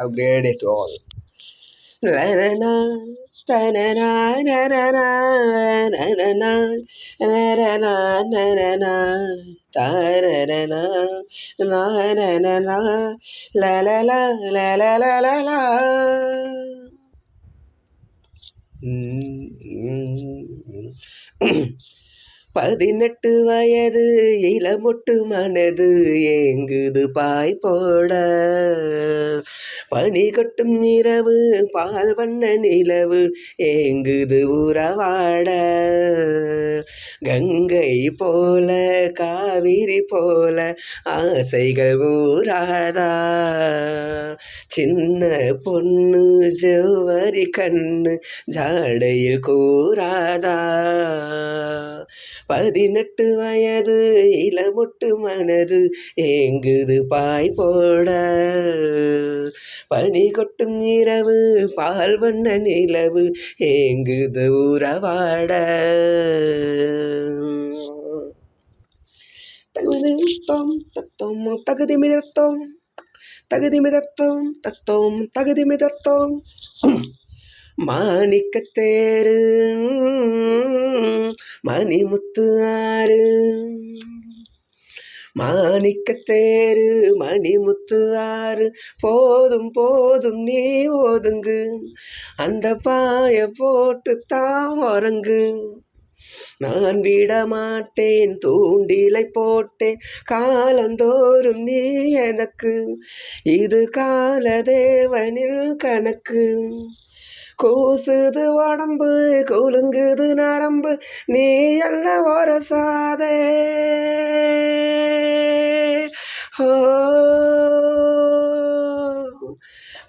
upgrade to all. La-na-na, ta-na-na, na-na-na, na-na-na, na-na-na, na-na-na, ta-ra-ra-na, na-na-na-na, la-la-la, la-la-la-la-la. பதினெட்டு வயது இளமொட்டு மனது ஏங்குது பாய் போட பனி கொட்டும் இரவு பால் வண்ண நிலவு ஏங்குது உறவாட கங்கை போல காவிரி போல ஆசைகள் ஊராதா சின்ன பொண்ணு ஜவ்வரி கண்ணு ஜாடையில் கூறாதா 18 வயது இளமொட்டு மனது ஏங்குது பாய் போட பனி கொட்டும் இரவு பால் வண்ண நிலவு ஏங்குது உறவாட தகுதிமிதத்தோம் தத்தோம் தகுதிமிதத்தோம் தகுதிமிதத்தோம் தத்தோம் தகுதிமிதத்தோம் மாணிக்கத்தேரு மணிமுத்து ஆறு மாணிக்கத்தேரு மணிமுத்து ஆறு போதும் போதும் நீ ஒதுங்கு அந்த பாய போட்டு தான் உறங்கு நான் விட மாட்டேன் தூண்டிலை போட்டேன் காலந்தோறும் நீ எனக்கு இது காலதேவனில் கணக்கு கூசுது உடம்பு குலுங்குது நரம்பு நீ என்ன ஒரு சாதே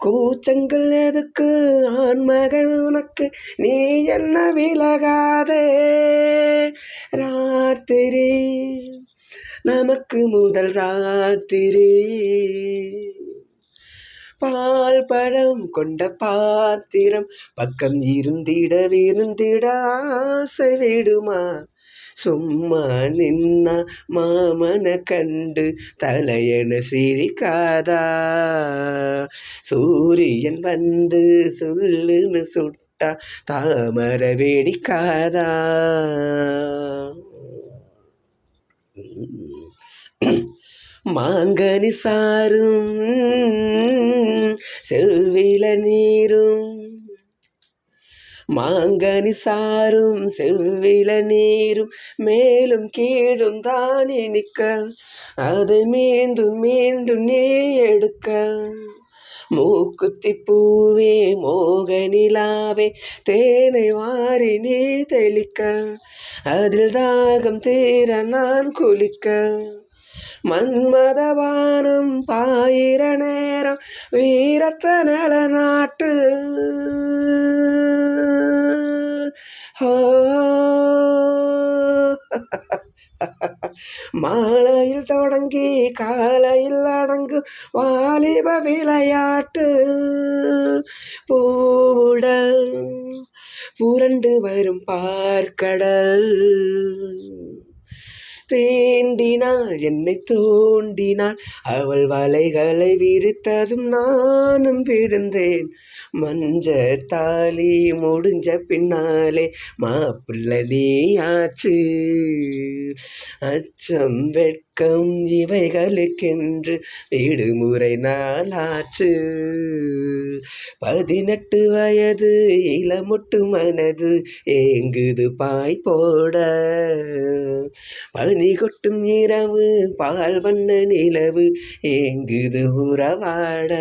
கூச்சங்கள் எதுக்கு ஆண்மகன் உனக்கு நீ என்ன விலகாதே ராத்திரி நமக்கு முதல் ராத்திரி பால் பழம் கொண்ட பாத்திரம் பக்கம் இருந்திட ஆசை விடுமா சும்மா நின்னா மாமன கண்டு தலையன சிரிக்காதா சூரியன் வந்து சொல்லுன்னு சுட்டா தாமர வெடிக்காதா மாங்கனி சாரும் செவ்வில நீரும் மாங்கனி சாரும் செவ்வில நீரும் மேலும் கீழும் தான் இனிக்க அதை மீண்டும் மீண்டும் நீ எடுக்க மூக்குத்தி பூவே மோகனிலாவே தேனை வாரி நீ தெளிக்க அதில் தாகம் தீர நான் குளிக்க மன்மதவானம் பாயிர நேரம் வீரத்த நல நாட்டு மாலையில் தொடங்கி காலையில் அடங்கு வாலிப விளையாட்டு பூவுடல் புரண்டு வரும் பார்க்கடல் தீண்டினாள் என்னை தூண்டினாள் அவள் வலைகளை விரித்ததும் நானும் விழுந்தேன் மஞ்ச தாலி முடிஞ்ச பின்னாலே மாப்பிள்ளை நீயாச்சு அச்சம் வெட்கம் இவைகளுக்கென்று விடுமுறை நாளாச்சு 18 வயது இளமொட்டு மனது ஏங்குது பாய் போட பனி கொட்டும் இரவு பால் வண்ண நிலவு ஏங்குது உறவாட